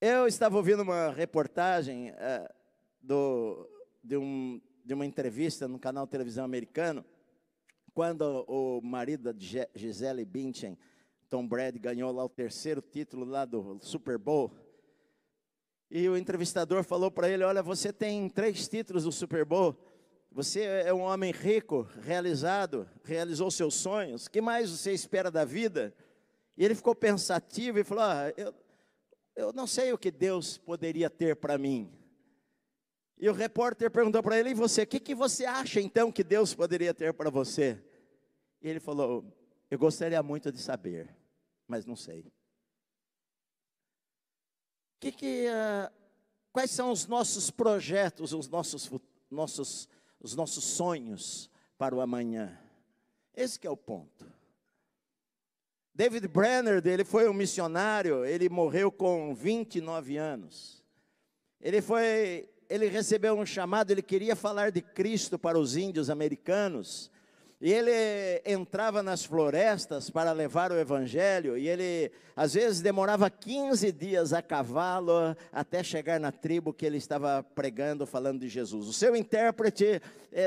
Eu estava ouvindo uma reportagem de uma entrevista no canal de televisão americano, quando o marido de Gisele Bündchen, Tom Brady, ganhou lá o terceiro título lá do Super Bowl. E o entrevistador falou para ele: olha, você tem 3 títulos do Super Bowl, você é um homem rico, realizado, realizou seus sonhos, o que mais você espera da vida? E ele ficou pensativo e falou: eu não sei o que Deus poderia ter para mim. E o repórter perguntou para ele: e você, o que você acha então que Deus poderia ter para você? E ele falou: eu gostaria muito de saber, mas não sei. Quais são os nossos projetos, os nossos sonhos para o amanhã? Esse que é o ponto. David Brenner, ele foi um missionário, ele morreu com 29 anos. Ele recebeu um chamado, ele queria falar de Cristo para os índios americanos. E ele entrava nas florestas para levar o evangelho, e ele às vezes demorava 15 dias a cavalo até chegar na tribo que ele estava pregando, falando de Jesus. O seu intérprete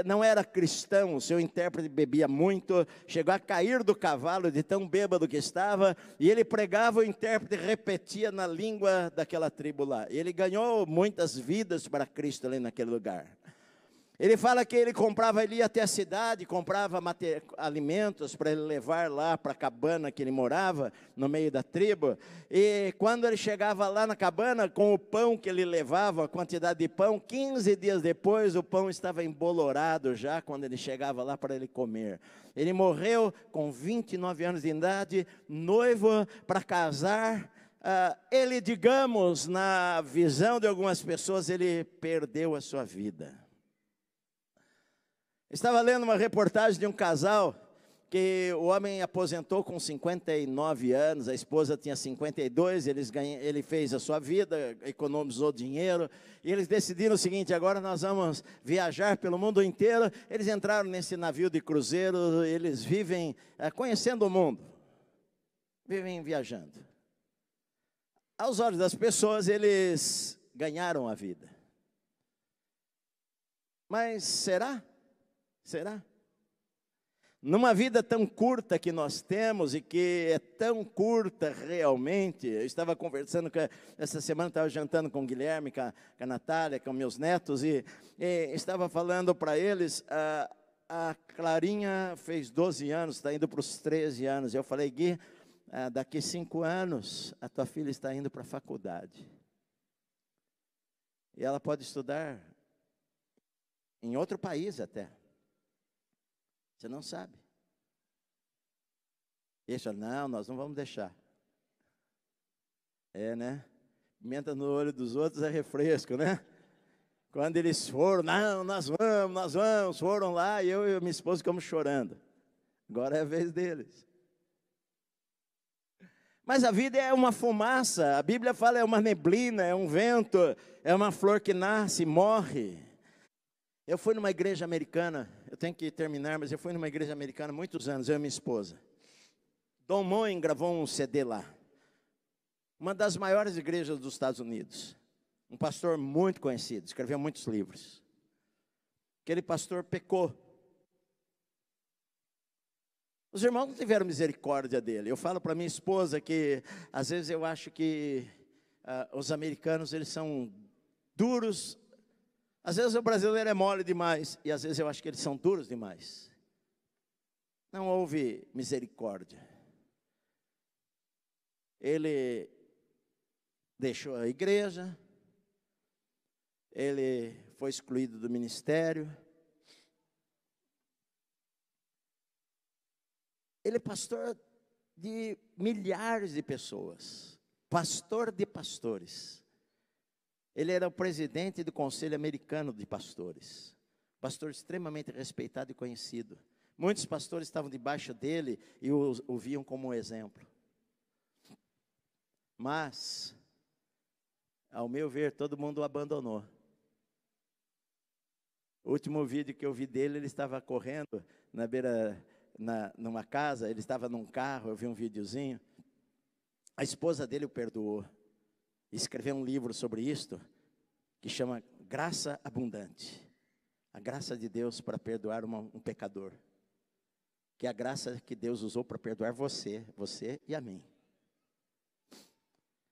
não era cristão, o seu intérprete bebia muito, chegou a cair do cavalo de tão bêbado que estava, e ele pregava, o intérprete repetia na língua daquela tribo lá. E ele ganhou muitas vidas para Cristo ali naquele lugar. Ele fala que ele ia até a cidade, comprava alimentos para ele levar lá para a cabana que ele morava, no meio da tribo. E quando ele chegava lá na cabana, com o pão que ele levava, a quantidade de pão, 15 dias depois o pão estava embolorado já, quando ele chegava lá para ele comer. Ele morreu com 29 anos de idade, noivo para casar. Ele, digamos, na visão de algumas pessoas, ele perdeu a sua vida. Estava lendo uma reportagem de um casal que o homem aposentou com 59 anos, a esposa tinha 52, ele fez a sua vida, economizou dinheiro, e eles decidiram o seguinte: agora nós vamos viajar pelo mundo inteiro. Eles entraram nesse navio de cruzeiro, eles vivem conhecendo o mundo, vivem viajando. Aos olhos das pessoas, eles ganharam a vida. Mas será? Será? Numa vida tão curta que nós temos, e que é tão curta realmente, eu estava conversando, essa semana estava jantando com o Guilherme, com a Natália, com meus netos, e estava falando para eles, a Clarinha fez 12 anos, está indo para os 13 anos, eu falei: Gui, daqui 5 anos, a tua filha está indo para a faculdade, e ela pode estudar em outro país até. Você não sabe. E ele falou: não, nós não vamos deixar. Né? Pimenta no olho dos outros é refresco, né? Quando eles foram: não, nós vamos, foram lá, e eu e minha esposa ficamos chorando. Agora é a vez deles. Mas a vida é uma fumaça, a Bíblia fala é uma neblina, é um vento, é uma flor que nasce e morre. Eu fui numa igreja americana, eu tenho que terminar, mas eu fui numa igreja americana há muitos anos, eu e minha esposa. Don Moen gravou um CD lá, uma das maiores igrejas dos Estados Unidos, um pastor muito conhecido, escreveu muitos livros. Aquele pastor pecou. Os irmãos não tiveram misericórdia dele. Eu falo para minha esposa que às vezes eu acho que os americanos, eles são duros. Às vezes o brasileiro é mole demais, e às vezes eu acho que eles são duros demais. Não houve misericórdia. Ele deixou a igreja, ele foi excluído do ministério. Ele é pastor de milhares de pessoas, pastor de pastores. Ele era o presidente do Conselho Americano de Pastores, pastor extremamente respeitado e conhecido. Muitos pastores estavam debaixo dele e o viam como um exemplo. Mas, ao meu ver, todo mundo o abandonou. O último vídeo que eu vi dele, ele estava correndo na beira, numa casa, ele estava num carro, eu vi um videozinho. A esposa dele o perdoou. escreveu um livro sobre isto, que chama Graça Abundante. A graça de Deus para perdoar um pecador. Que é a graça que Deus usou para perdoar você e a mim.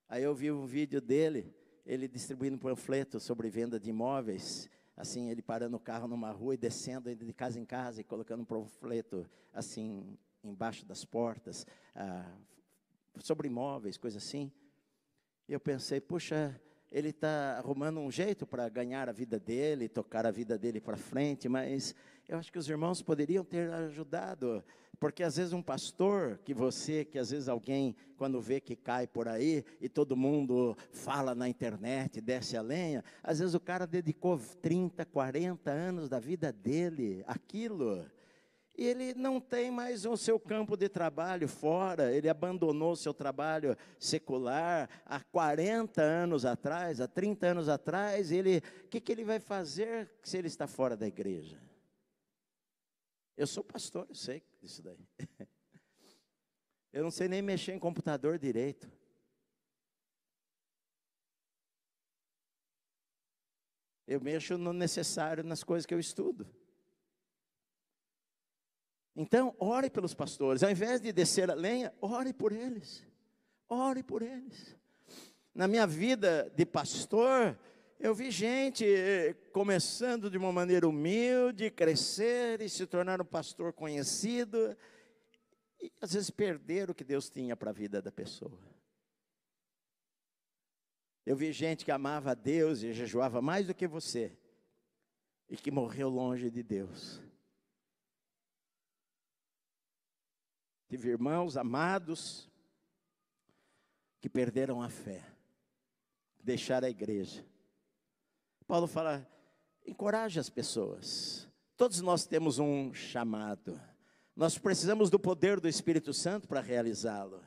Aí eu vi um vídeo dele, ele distribuindo panfleto sobre venda de imóveis, assim, ele parando o carro numa rua e descendo de casa em casa e colocando um panfleto, assim, embaixo das portas, sobre imóveis, coisa assim. E eu pensei, puxa, ele está arrumando um jeito para ganhar a vida dele, tocar a vida dele para frente, mas eu acho que os irmãos poderiam ter ajudado, porque às vezes um pastor, que às vezes alguém, quando vê que cai por aí, e todo mundo fala na internet, desce a lenha, às vezes o cara dedicou 30, 40 anos da vida dele àquilo, e ele não tem mais o seu campo de trabalho fora, ele abandonou o seu trabalho secular há 40 anos atrás, há 30 anos atrás, o que ele vai fazer se ele está fora da igreja? Eu sou pastor, eu sei disso daí. Eu não sei nem mexer em computador direito. Eu mexo no necessário, nas coisas que eu estudo. Então, ore pelos pastores. Ao invés de descer a lenha, ore por eles. Ore por eles. Na minha vida de pastor, eu vi gente começando de uma maneira humilde, crescer e se tornar um pastor conhecido. E às vezes perder o que Deus tinha para a vida da pessoa. Eu vi gente que amava a Deus e jejuava mais do que você. E que morreu longe de Deus. Tive irmãos amados que perderam a fé, deixaram a igreja. Paulo fala, encoraje as pessoas. Todos nós temos um chamado. Nós precisamos do poder do Espírito Santo para realizá-lo.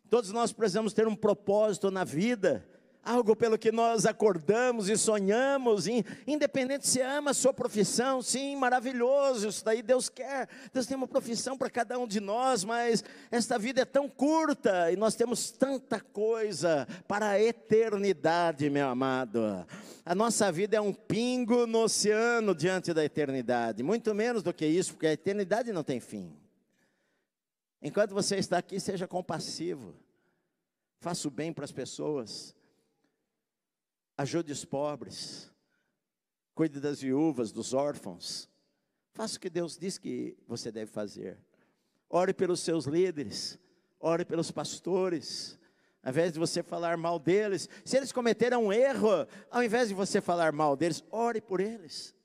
Todos nós precisamos ter um propósito na vida. Algo pelo que nós acordamos e sonhamos, independente se ama a sua profissão, sim, maravilhoso, isso daí Deus quer, Deus tem uma profissão para cada um de nós, mas esta vida é tão curta, e nós temos tanta coisa para a eternidade, meu amado. A nossa vida é um pingo no oceano diante da eternidade, muito menos do que isso, porque a eternidade não tem fim. Enquanto você está aqui, seja compassivo, faça o bem para as pessoas, ajude os pobres, cuide das viúvas, dos órfãos, faça o que Deus diz que você deve fazer. Ore pelos seus líderes, ore pelos pastores, ao invés de você falar mal deles, se eles cometeram um erro, ao invés de você falar mal deles, ore por eles,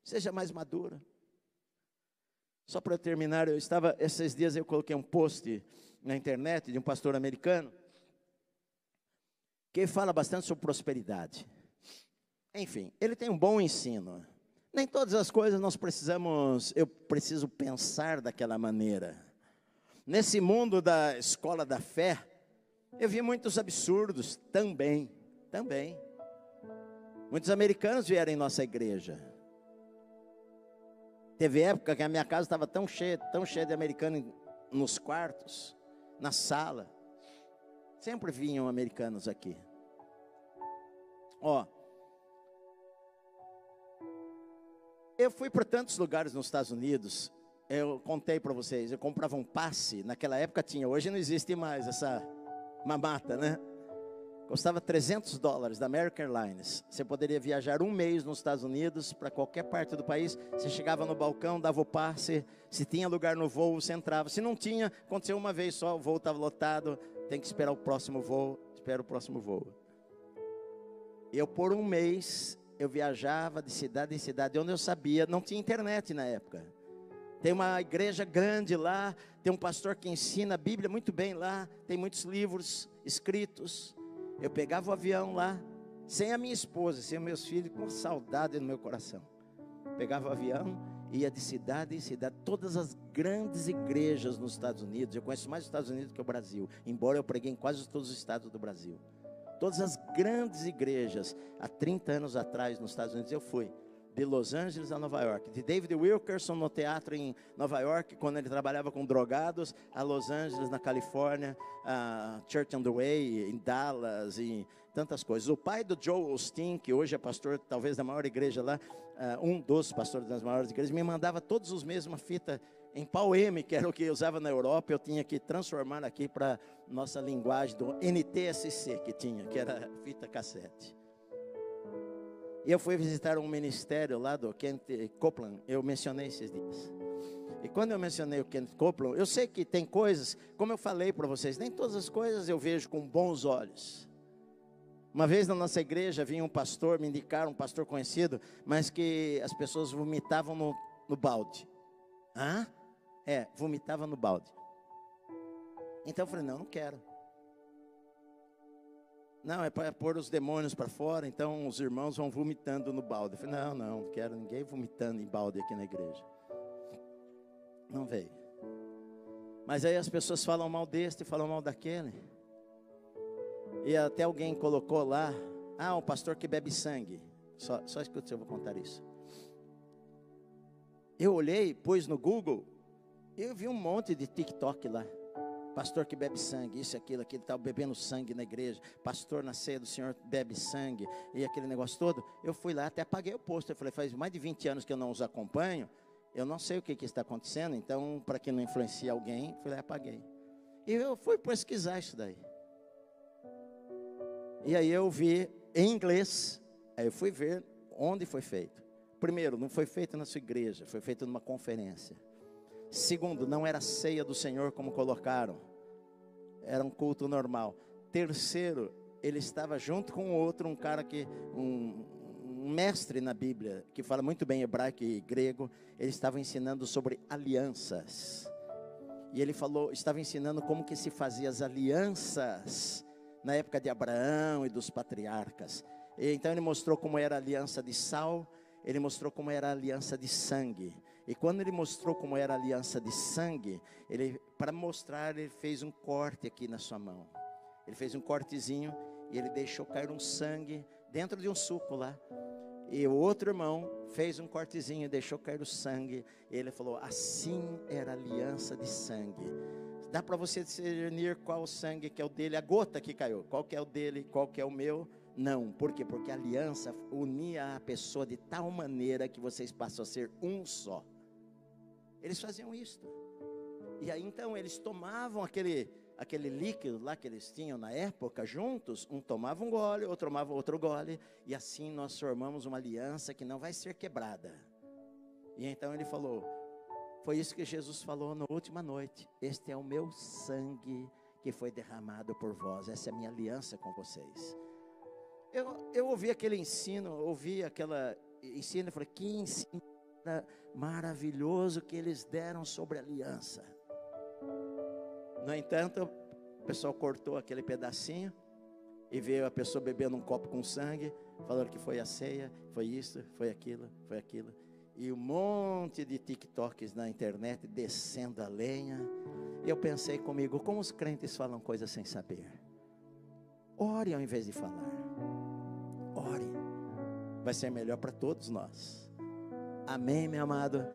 seja mais maduro. Só para terminar, esses dias eu coloquei um post na internet de um pastor americano, que fala bastante sobre prosperidade. Enfim, ele tem um bom ensino. Nem todas as coisas eu preciso pensar daquela maneira. Nesse mundo da escola da fé, eu vi muitos absurdos também. Muitos americanos vieram em nossa igreja. Teve época que a minha casa estava tão cheia de americanos nos quartos, na sala. Sempre vinham americanos aqui. Eu fui para tantos lugares nos Estados Unidos. Eu contei para vocês, eu comprava um passe. Naquela época tinha, hoje não existe mais essa mamata, né? Custava $300 da American Airlines. Você poderia viajar um mês nos Estados Unidos, para qualquer parte do país. Você chegava no balcão, dava o passe. Se tinha lugar no voo, você entrava. Se não tinha, aconteceu uma vez só, o voo estava lotado. Tem que esperar o próximo voo. Espera o próximo voo. Eu, por um mês, eu viajava de cidade em cidade, onde eu sabia, não tinha internet na época. Tem uma igreja grande lá, tem um pastor que ensina a Bíblia muito bem lá, tem muitos livros escritos. Eu pegava o avião lá, sem a minha esposa, sem os meus filhos, com saudade no meu coração. Pegava o avião, ia de cidade em cidade, todas as grandes igrejas nos Estados Unidos. Eu conheço mais os Estados Unidos que o Brasil, embora eu preguei em quase todos os estados do Brasil. Todas as grandes igrejas, há 30 anos atrás nos Estados Unidos eu fui. de Los Angeles a Nova York. De David Wilkerson no teatro em Nova York, quando ele trabalhava com drogados, a Los Angeles, na Califórnia, a Church on the Way, em Dallas, e tantas coisas. O pai do Joel Osteen, que hoje é pastor, talvez, da maior igreja lá, um dos pastores das maiores igrejas, me mandava todos os meses uma fita em pau M, que era o que eu usava na Europa. Eu tinha que transformar aqui para nossa linguagem do NTSC que tinha, que era fita cassete. E eu fui visitar um ministério lá do Kenneth Copeland, eu mencionei esses dias. E quando eu mencionei o Kenneth Copeland, eu sei que tem coisas, como eu falei para vocês, nem todas as coisas eu vejo com bons olhos. Uma vez na nossa igreja vinha um pastor, me indicaram, um pastor conhecido, mas que as pessoas vomitavam no balde. Hã? Vomitava no balde. Então eu falei, não quero. Não, é para pôr os demônios para fora, então os irmãos vão vomitando no balde. Eu falei, não quero ninguém vomitando em balde aqui na igreja. Não veio. Mas aí as pessoas falam mal deste, falam mal daquele. E até alguém colocou lá, um pastor que bebe sangue. Só escuta, eu vou contar isso. Eu olhei, pus no Google, eu vi um monte de TikTok lá. Pastor que bebe sangue, isso, aquilo, estava bebendo sangue na igreja. Pastor na ceia do Senhor bebe sangue, e aquele negócio todo. Eu fui lá, até apaguei o post. Eu falei, faz mais de 20 anos que eu não os acompanho. Eu não sei o que está acontecendo, então, para que não influencie alguém, fui lá e apaguei. E eu fui pesquisar isso daí. E aí eu vi em inglês, aí eu fui ver onde foi feito. Primeiro, não foi feito na sua igreja, foi feito numa conferência. Segundo, não era ceia do Senhor como colocaram, era um culto normal. Terceiro, ele estava junto com outro, um cara que, um mestre na Bíblia, que fala muito bem hebraico e grego. Ele estava ensinando sobre alianças. E ele estava ensinando como que se fazia as alianças na época de Abraão e dos patriarcas. E então ele mostrou como era a aliança de sal, ele mostrou como era a aliança de sangue. E quando ele mostrou como era a aliança de sangue, para mostrar, ele fez um corte aqui na sua mão. Ele fez um cortezinho e ele deixou cair um sangue dentro de um suco lá. E o outro irmão fez um cortezinho e deixou cair o sangue. E ele falou, assim era a aliança de sangue. Dá para você discernir qual o sangue que é o dele, a gota que caiu, qual que é o dele, qual que é o meu? Não, por quê? Porque a aliança unia a pessoa de tal maneira que vocês passam a ser um só. Eles faziam isso. E aí então eles tomavam aquele líquido lá que eles tinham na época juntos. Um tomava um gole, outro tomava outro gole. E assim nós formamos uma aliança que não vai ser quebrada. E então ele falou, foi isso que Jesus falou na última noite. Este é o meu sangue que foi derramado por vós. Essa é a minha aliança com vocês. Eu ouvi aquele ensino, e falei, que ensino maravilhoso que eles deram sobre aliança. No entanto, o pessoal cortou aquele pedacinho e veio a pessoa bebendo um copo com sangue, falando que foi a ceia, foi isso, foi aquilo. E um monte de TikToks na internet descendo a lenha. E eu pensei comigo, como os crentes falam coisas sem saber? Ore ao invés de falar. Ore. Vai ser melhor para todos nós. Amém, meu amado?